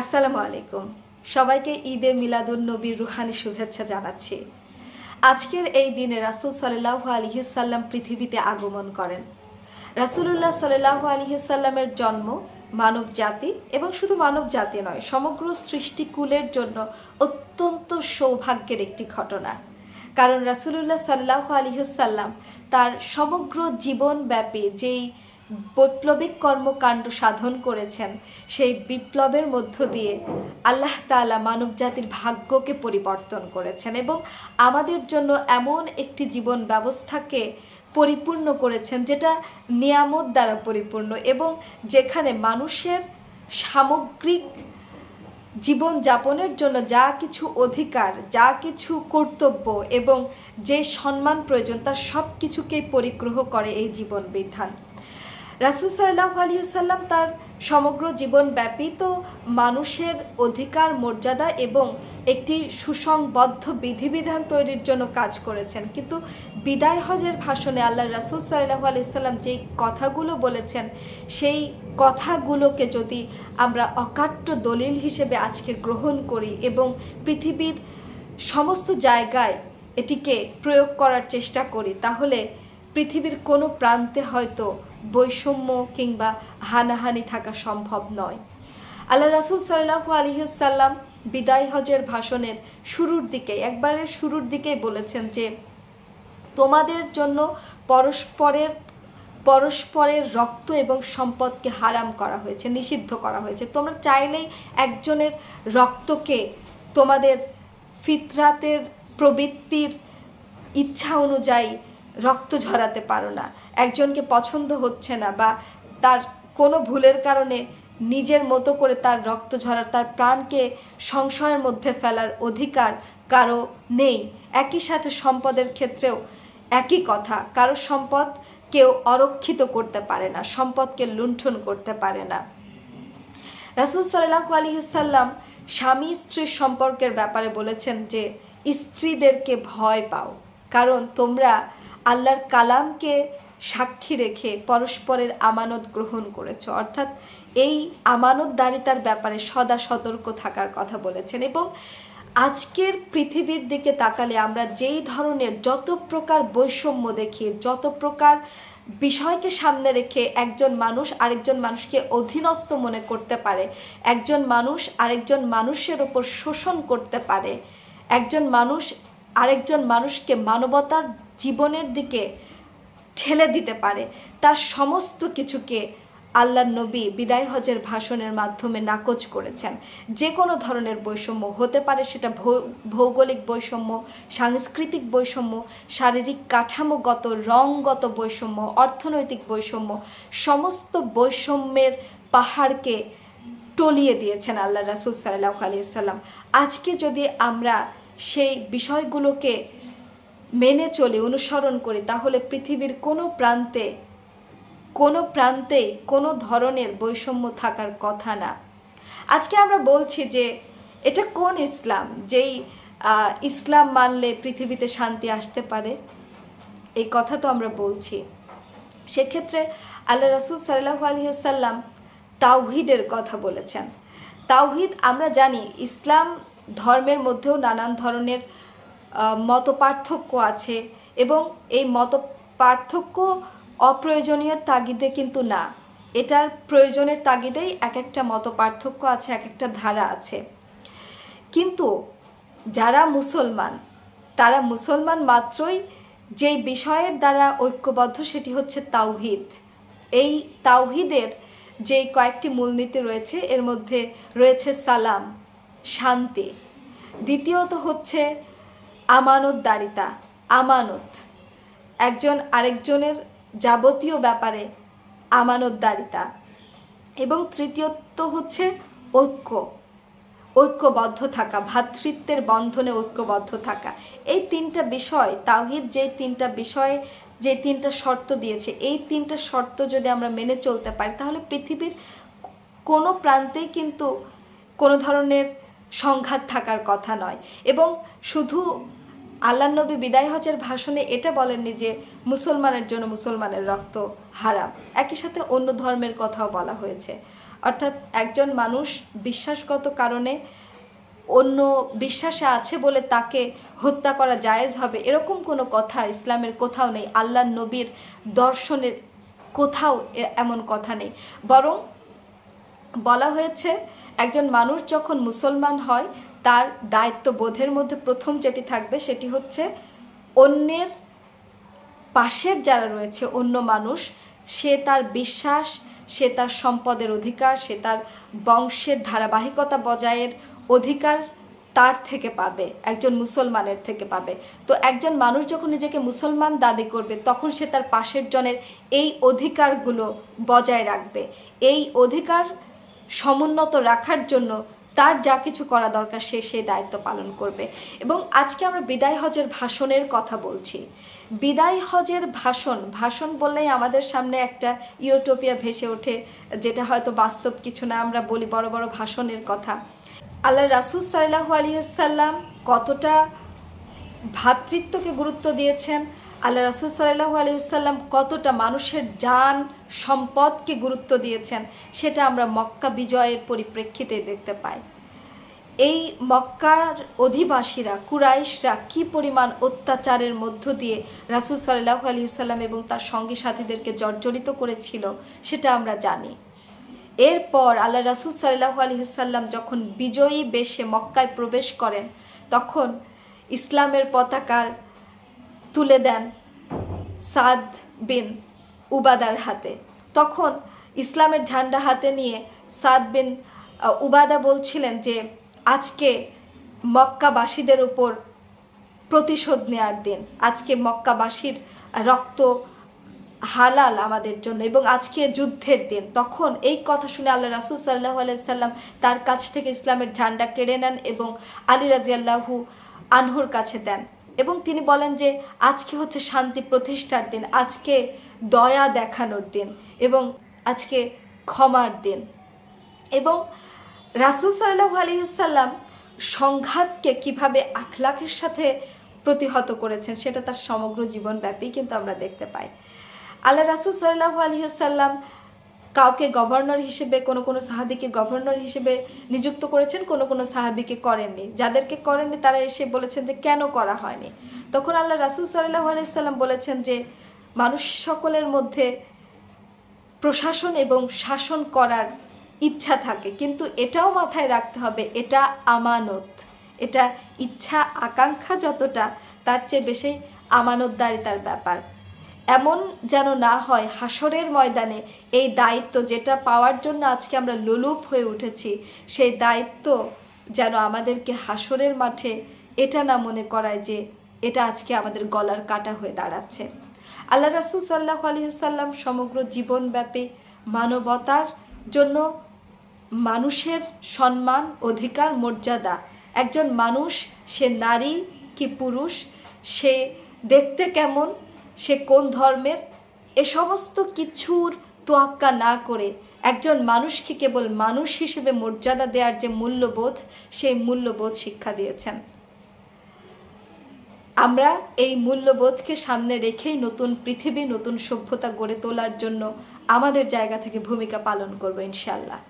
আসসালামু আলাইকুম। সবাইকে ঈদে মিলাদুন নবীর রুহানি শুভেচ্ছা জানাচ্ছি। আজকের এই দিনে রাসূল সাল্লাল্লাহু আলাইহি সাল্লাম পৃথিবীতে আগমন করেন। রাসূলুল্লাহ সাল্লাল্লাহু আলাইহি সাল্লামের জন্ম মানব জাতি এবং শুধু মানব জাতি নয়, সমগ্র সৃষ্টিকুলের জন্য অত্যন্ত সৌভাগ্যের একটি ঘটনা। কারণ রাসূলুল্লাহ সাল্লাল্লাহু আলাইহি সাল্লাম তার সমগ্র জীবনব্যাপী যেই বৈপ্লবিক কর্মকাণ্ড সাধন করেছেন, সেই বিপ্লবের মধ্য দিয়ে আল্লাহ তাআলা মানব জাতির ভাগ্যকে পরিবর্তন করেছেন এবং আমাদের জন্য এমন একটি জীবন ব্যবস্থাকে পরিপূর্ণ করেছেন যেটা নিয়ামত দ্বারা পরিপূর্ণ এবং যেখানে মানুষের সামগ্রিক জীবন যাপনের জন্য যা কিছু অধিকার, যা কিছু কর্তব্য এবং যে সম্মান প্রয়োজন তার সব কিছুকেই পরিগ্রহ করে এই জীবন বিধান। রাসূল সাল্লাল্লাহু আলাইহি সাল্লাম তার সমগ্র জীবনব্যাপী তো মানুষের অধিকার, মর্যাদা এবং একটি সুসংবদ্ধ বিধিবিধান তৈরির জন্য কাজ করেছেন, কিন্তু বিদায় হজের ভাষণে আল্লাহ রাসূল সাল্লাল্লাহু আলাইহি সাল্লাম যেই কথাগুলো বলেছেন, সেই কথাগুলোকে যদি আমরা অকাট্য দলিল হিসেবে আজকে গ্রহণ করি এবং পৃথিবীর সমস্ত জায়গায় এটিকে প্রয়োগ করার চেষ্টা করি, তাহলে পৃথিবীর কোনো প্রান্তে হয়তো বৈষম্য কিংবা হানাহানি থাকা সম্ভব নয়। আল্লাহ রাসূল সাল্লাল্লাহু আলাইহি সাল্লাম বিদায় হজের ভাষণের শুরুর দিকেই বলেছেন যে তোমাদের জন্য পরস্পরের রক্ত এবং সম্পদকে হারাম করা হয়েছে, নিষিদ্ধ করা হয়েছে। তোমরা চাইলেই একজনের রক্তকে তোমাদের ফিতরাতের প্রবৃত্তির ইচ্ছা অনুযায়ী রক্ত ঝরাতে পারো না। একজনকে পছন্দ হচ্ছে না বা তার কোনো ভুলের কারণে নিজের মতো করে তার রক্ত ঝরার, তার প্রাণকে সংশয়ের মধ্যে ফেলার অধিকার কারো নেই। একই সাথে সম্পদের ক্ষেত্রেও একই কথা, কারো সম্পদ কেউ অরক্ষিত করতে পারে না, সম্পদকে লুণ্ঠন করতে পারে না। রাসূল সাল্লাল্লাহু আলাইহি সাল্লাম স্বামী স্ত্রীর সম্পর্কের ব্যাপারে বলেছেন যে স্ত্রীদেরকে ভয় পাও, কারণ তোমরা আল্লাহর কালামকে সাক্ষী রেখে পরস্পরের আমানত গ্রহণ করেছো, অর্থাৎ এই আমানতদারিতার ব্যাপারে সদা সতর্ক থাকার কথা বলেছেন। এবং আজকের পৃথিবীর দিকে তাকালে আমরা যেই ধরনের যত প্রকার বৈষম্য দেখি, যত প্রকার বিষয়কে সামনে রেখে একজন মানুষ আরেকজন মানুষকে অধীনস্থ মনে করতে পারে, একজন মানুষ আরেকজন মানুষের ওপর শোষণ করতে পারে, একজন মানুষ আরেকজন মানুষকে মানবতার জীবনের দিকে ঠেলে দিতে পারে, তার সমস্ত কিছুকে আল্লাহর নবী বিদায় হজের ভাষণের মাধ্যমে নাকচ করেছেন। যে কোনো ধরনের বৈষম্য হতে পারে, সেটা ভৌগোলিক বৈষম্য, সাংস্কৃতিক বৈষম্য, শারীরিক কাঠামোগত রঙগত বৈষম্য, অর্থনৈতিক বৈষম্য, সমস্ত বৈষম্যের পাহাড়কে টলিয়ে দিয়েছেন আল্লাহ রাসূল সাল্লাল্লাহু আলাইহি সাল্লাম। আজকে যদি আমরা সেই বিষয়গুলোকে মেনে চলে অনুসরণ করি, তাহলে পৃথিবীর কোনো প্রান্তে কোনো ধরনের বৈষম্য থাকার কথা না। আজকে আমরা বলছি যে এটা কোন ইসলাম, যেই ইসলাম মানলে পৃথিবীতে শান্তি আসতে পারে, এই কথা তো আমরা বলছি। সেক্ষেত্রে আল্লাহ রাসূল সাল্লাল্লাহু আলাইহি সাল্লাম তাওহীদের কথা বলেছেন। তাওহীদ আমরা জানি ইসলাম ধর্মের মধ্যেও নানান ধরনের মত পার্থক্য আছে এবং এই মত পার্থক্য অপ্রয়োজনীয় তাগিদে কিন্তু না, এটার প্রয়োজনের তাগিদেই এক একটা মত পার্থক্য আছে, এক একটা ধারা আছে। কিন্তু যারা মুসলমান, তারা মুসলমান মাত্রই যেই বিষয়ের দ্বারা ঐক্যবদ্ধ সেটি হচ্ছে তাওহীদ। এই তাওহীদের যে কয়েকটি মূলনীতি রয়েছে, এর মধ্যে রয়েছে সালাম, শান্তি, দ্বিতীয়ত হচ্ছে আমানতদারিতা, আমানত, একজন আরেকজনের যাবতীয় ব্যাপারে আমানতদারিতা, এবং তৃতীয়ত হচ্ছে ঐক্যবদ্ধ থাকা, ভ্রাতৃত্বের বন্ধনে ঐক্যবদ্ধ থাকা। এই তিনটা বিষয় তাওহীদ যে তিনটা শর্ত দিয়েছে, এই তিনটা শর্ত যদি আমরা মেনে চলতে পারি, তাহলে পৃথিবীর কোনো প্রান্তেই কিন্তু কোনো ধরনের সংঘাত থাকার কথা নয়। এবং শুধু আল্লাহর নবী বিদায় হজের ভাষণে এটা বলেননি যে মুসলমানের জন্য মুসলমানের রক্ত হারাম, একই সাথে অন্য ধর্মের কথাও বলা হয়েছে। অর্থাৎ একজন মানুষ বিশ্বাসগত কারণে অন্য বিশ্বাসে আছে বলে তাকে হত্যা করা জায়েজ হবে, এরকম কোনো কথা ইসলামের কোথাও নেই, আল্লাহর নবীর দর্শনের কোথাও এমন কথা নেই। বরং বলা হয়েছে একজন মানুষ যখন মুসলমান হয় তার দায়িত্ববোধের মধ্যে প্রথম যেটি থাকবে সেটি হচ্ছে অন্যের পাশের যারা রয়েছে অন্য মানুষ, সে তার বিশ্বাস, সে তার সম্পদের অধিকার, সে তার বংশের ধারাবাহিকতা বজায়ের অধিকার তার থেকে পাবে, একজন মুসলমানের থেকে পাবে। তো একজন মানুষ যখন নিজেকে মুসলমান দাবি করবে তখন সে তার পাশের জনের এই অধিকারগুলো বজায় রাখবে। এই অধিকার সমুন্নত রাখার জন্য তার যা কিছু করা দরকার সে সেই দায়িত্ব পালন করবে। এবং আজকে আমরা বিদায় হজের ভাষণের কথা বলছি। বিদায় হজের ভাষণ বললেই আমাদের সামনে একটা ইউটোপিয়া ভেসে ওঠে, যেটা হয়তো বাস্তব কিছু না। আমরা বলি বড় বড় ভাষণের কথা। আল্লাহ রাসূল সাল্লাল্লাহু আলাইহি ওয়াসাল্লাম কতটা ভ্রাতৃত্বকে গুরুত্ব দিয়েছেন, আল্লাহ রাসূল সাল্লাল্লাহু আলাইহি ওয়াসাল্লাম কতটা মানুষের জান সম্পদকে গুরুত্ব দিয়েছেন, সেটা আমরা মক্কা বিজয়ের পরিপ্রেক্ষিতে দেখতে পাই। এই মক্কার অধিবাসীরা কুরাইশরা কি পরিমাণ অত্যাচারের মধ্য দিয়ে রাসূল সাল্লাল্লাহু আলাইহি ওয়াসাল্লাম এবং তার সঙ্গী সাথীদেরকে জর্জরিত করেছিল সেটা আমরা জানি। এরপর আল্লাহ রাসূল সাল্লাল্লাহু আলাইহি ওয়াসাল্লাম যখন বিজয়ী বেশে মক্কায় প্রবেশ করেন তখন ইসলামের পতাকা তুলে দেন সাদ বিন উবাদার হাতে। তখন ইসলামের ঝান্ডা হাতে নিয়ে সাদ বিন উবাদা বলছিলেন যে আজকে মক্কাবাসীদের উপর প্রতিশোধ নেয়ার দিন, আজকে মক্কাবাসীর রক্ত হালাল আমাদের জন্য এবং আজকে যুদ্ধের দিন। তখন এই কথা শুনে আল্লাহ রাসূল সাল্লাল্লাহু আলাইহি ওয়াসাল্লাম তার কাছ থেকে ইসলামের ঝান্ডা কেড়ে নেন এবং আলী রাদিয়াল্লাহু আনহুর কাছে দেন এবং তিনি বলেন যে আজকে হচ্ছে শান্তি প্রতিষ্ঠার দিন, আজকে দয়া দেখানোর দিন এবং আজকে ক্ষমার দিন। এবং রাসূল সাল্লাল্লাহু আলাইহি ওয়াসাল্লাম সংঘাতকে কিভাবে আখলাকের সাথে প্রতিহত করেছেন সেটা তার সমগ্র জীবনব্যাপী কিন্তু আমরা দেখতে পাই। আল্লাহ রাসূল সাল্লাল্লাহু আলাইহি ওয়াসাল্লাম কাউকে গভর্নর হিসেবে কোনো সাহাবীকে গভর্নর হিসেবে নিযুক্ত করেছেন, কোনো সাহাবীকে করেননি। যাদেরকে করেননি তারা এসে বলেছেন যে কেন করা হয়নি। তখন আল্লাহ রাসূল সাল্লাল্লাহু আলাইহি ওয়াসাল্লাম বলেছেন যে মানুষ সকলের মধ্যে প্রশাসন এবং শাসন করার ইচ্ছা থাকে, কিন্তু এটাও মাথায় রাখতে হবে এটা আমানত, এটা ইচ্ছা আকাঙ্ক্ষা যতটা তার চেয়ে বেশি আমানতদারিতার ব্যাপার। এমন যেন না হয় হাসরের ময়দানে এই দায়িত্ব যেটা পাওয়ার জন্য আজকে আমরা লোলুপ হয়ে উঠেছি, সেই দায়িত্ব যেন আমাদেরকে হাসরের মাঠে এটা না মনে করায় যে এটা আজকে আমাদের গলার কাটা হয়ে দাঁড়াচ্ছে। আল্লাহ রাসূল সাল্লাল্লাহু আলাইহি ওয়াসাল্লাম সমগ্র জীবনব্যাপী মানবতার জন্য মানুষের সম্মান, অধিকার, মর্যাদা, একজন মানুষ সে নারী কি পুরুষ, সে দেখতে কেমন, সে কোন ধর্মের, এ সমস্ত কিছুর তোয়াক্কা না করে একজন মানুষকে কেবল মানুষ হিসেবে মর্যাদা দেওয়ার যে মূল্যবোধ, সেই মূল্যবোধ শিক্ষা দিয়েছেন। আমরা এই মূল্যবোধকে সামনে রেখেই নতুন পৃথিবী, নতুন সভ্যতা গড়ে তোলার জন্য আমাদের জায়গা থেকে ভূমিকা পালন করব ইনশাআল্লাহ।